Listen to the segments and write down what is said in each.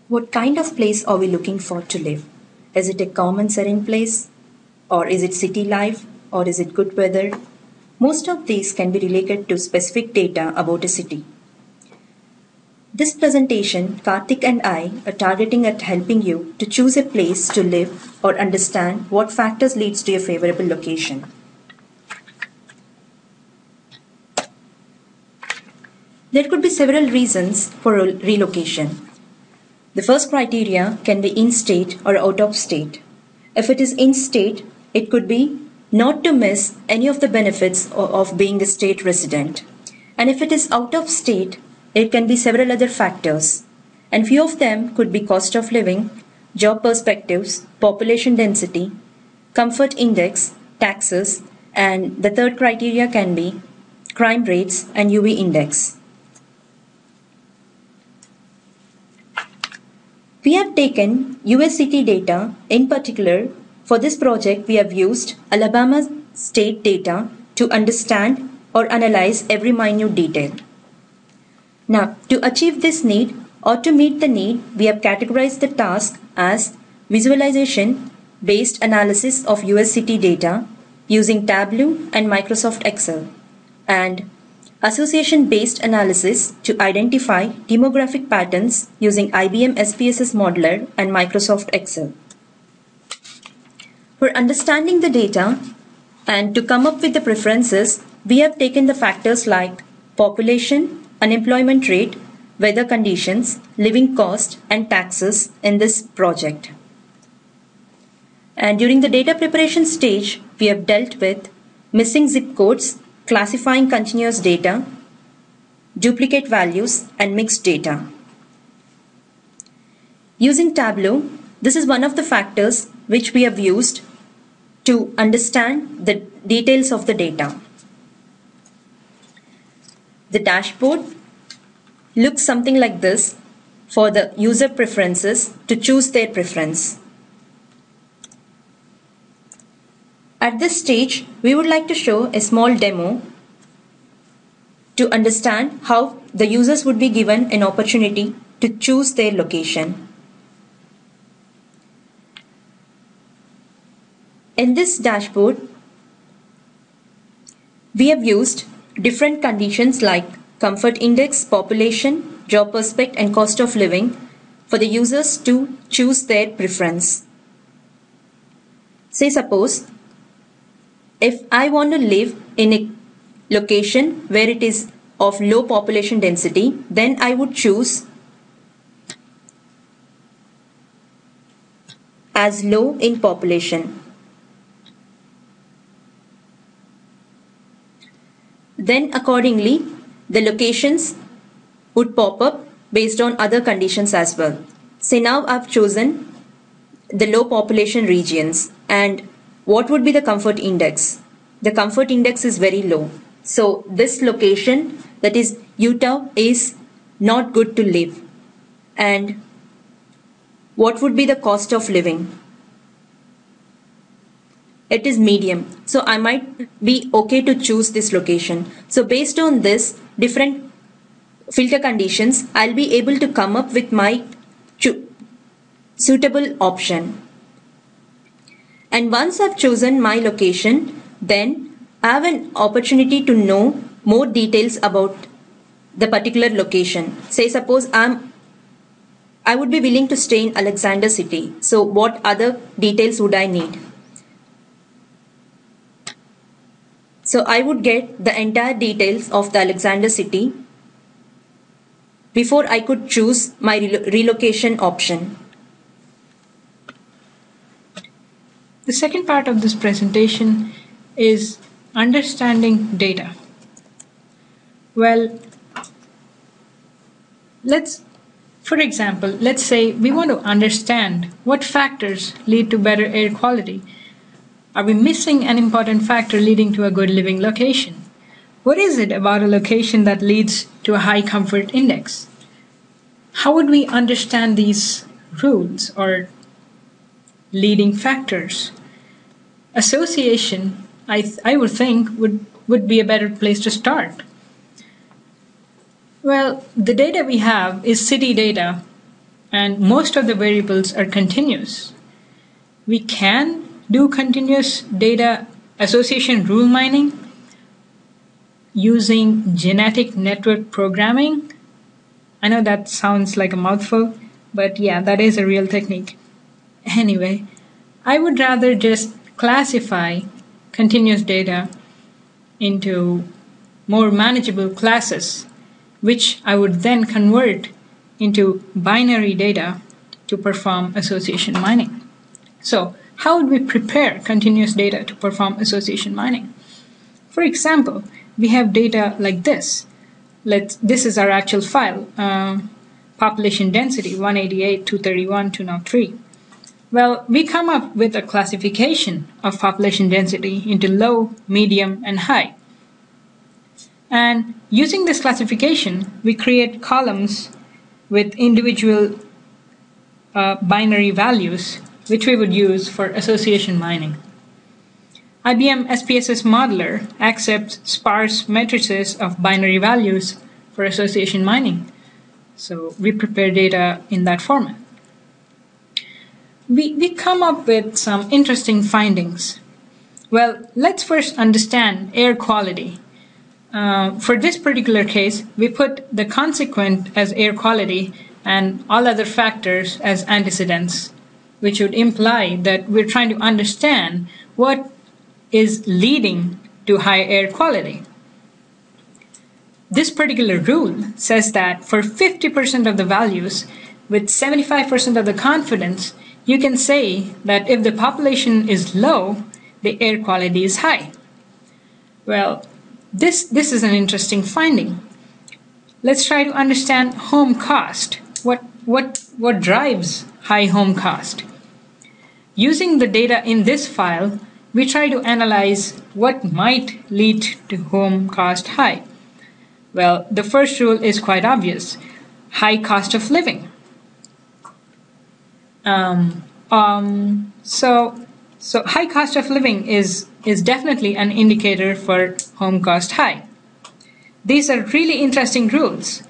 What kind of place are we looking for to live? Is it a calm and serene place? Or is it city life? Or is it good weather? Most of these can be related to specific data about a city. This presentation, Karthik and I are targeting at helping you to choose a place to live or understand what factors leads to a favorable location. There could be several reasons for relocation. The first criteria can be in-state or out of state. If it is in-state, it could be not to miss any of the benefits of being a state resident. And if it is out of state, it can be several other factors. And few of them could be cost of living, job perspectives, population density, comfort index, taxes, and the third criteria can be crime rates and UV index. We have taken US city data. In particular, for this project, we have used Alabama state data to understand or analyze every minute detail. Now, to achieve this need or to meet the need, we have categorized the task as visualization based analysis of US city data using Tableau and Microsoft Excel, and association-based analysis to identify demographic patterns using IBM SPSS Modeler and Microsoft Excel. For understanding the data and to come up with the preferences, we have taken the factors like population, unemployment rate, weather conditions, living cost, and taxes in this project. And during the data preparation stage, we have dealt with missing zip codes, classifying continuous data, duplicate values, and mixed data. Using Tableau, this is one of the factors which we have used to understand the details of the data. The dashboard looks something like this for the user preferences to choose their preference. At this stage, we would like to show a small demo to understand how the users would be given an opportunity to choose their location. In this dashboard, we have used different conditions like comfort index, population, job prospect, and cost of living for the users to choose their preference. Say suppose if I want to live in a location where it is of low population density, then I would choose as low in population. Then accordingly, the locations would pop up based on other conditions as well. Say now I've chosen the low population regions, and what would be the comfort index? The comfort index is very low. So this location, that is Utah, is not good to live. And what would be the cost of living? It is medium. So I might be okay to choose this location. So based on this different filter conditions, I'll be able to come up with my suitable option. And once I've chosen my location, then I have an opportunity to know more details about the particular location. Say suppose I would be willing to stay in Alexander City. So what other details would I need? So I would get the entire details of the Alexander City before I could choose my relocation option. The second part of this presentation is understanding data. Well, for example, let's say we want to understand what factors lead to better air quality. Are we missing an important factor leading to a good living location? What is it about a location that leads to a high comfort index? How would we understand these rules or leading factors? Association, I would think, would be a better place to start. Well, the data we have is city data and most of the variables are continuous. We can do continuous data association rule mining using genetic network programming. I know that sounds like a mouthful, but yeah, that is a real technique. Anyway, I would rather just classify continuous data into more manageable classes, which I would then convert into binary data to perform association mining. So, how would we prepare continuous data to perform association mining? For example, we have data like this. This is our actual file, population density 188, 231, 203. Well, we come up with a classification of population density into low, medium, and high. And using this classification, we create columns with individual binary values, which we would use for association mining. IBM SPSS Modeler accepts sparse matrices of binary values for association mining. So we prepare data in that format. We come up with some interesting findings. Well, let's first understand air quality. For this particular case, we put the consequent as air quality and all other factors as antecedents, which would imply that we're trying to understand what is leading to high air quality. This particular rule says that for 50% of the values with 75% of the confidence, you can say that if the population is low, the air quality is high. Well, this is an interesting finding. Let's try to understand home cost. What drives high home cost? Using the data in this file, we try to analyze what might lead to home cost high. Well, the first rule is quite obvious. High cost of living. So high cost of living is definitely an indicator for home cost high. These are really interesting rules.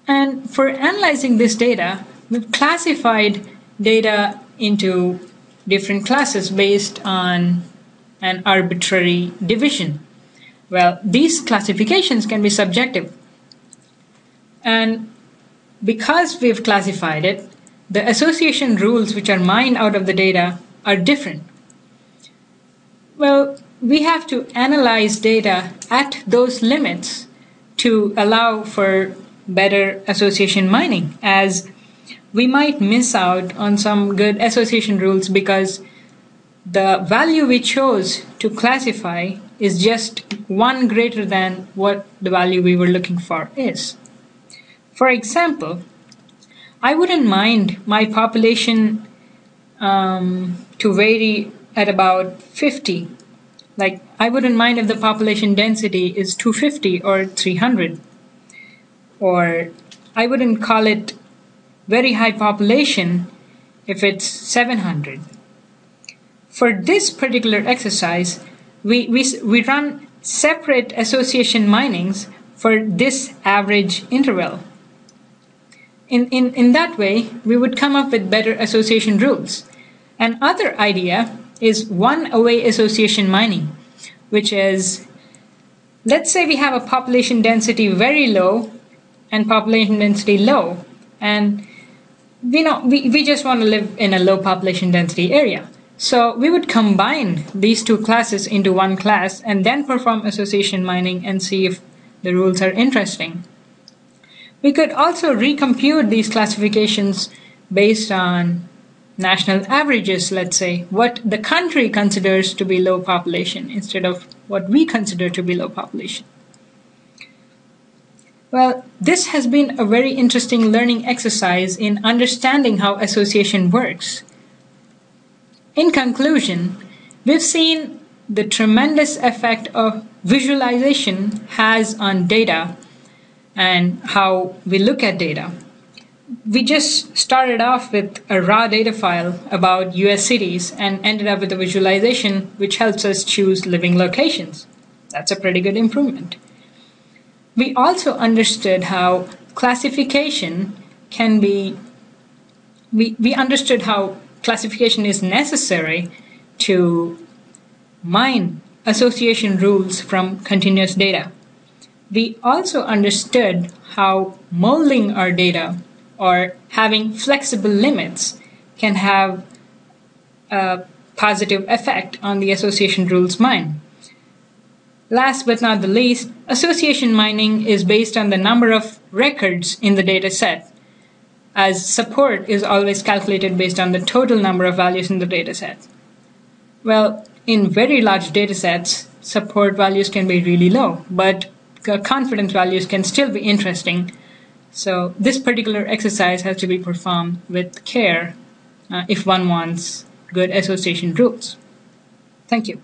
And for analyzing this data, we've classified data into different classes based on an arbitrary division. Well, these classifications can be subjective. And because we've classified it, the association rules which are mined out of the data are different. Well, we have to analyze data at those limits to allow for better association mining, as we might miss out on some good association rules because the value we chose to classify is just one greater than what the value we were looking for is. For example, I wouldn't mind my population to vary at about 50. Like, I wouldn't mind if the population density is 250 or 300. Or I wouldn't call it very high population if it's 700. For this particular exercise, we run separate association minings for this average interval. In that way, we would come up with better association rules. Another idea is one-away association mining, which is, let's say we have a population density very low and population density low, and we just want to live in a low population density area. So we would combine these two classes into one class and then perform association mining and see if the rules are interesting. We could also recompute these classifications based on national averages, let's say, what the country considers to be low population instead of what we consider to be low population. Well, this has been a very interesting learning exercise in understanding how association works. In conclusion, we've seen the tremendous effect of visualization has on data and how we look at data. We just started off with a raw data file about US cities and ended up with a visualization which helps us choose living locations. That's a pretty good improvement. We also understood how classification can be, we understood how classification is necessary to mine association rules from continuous data. We also understood how molding our data or having flexible limits can have a positive effect on the association rules mine. Last but not the least, association mining is based on the number of records in the data set, as support is always calculated based on the total number of values in the data set. Well, in very large data sets, support values can be really low, but confidence values can still be interesting. So this particular exercise has to be performed with care if one wants good association rules. Thank you.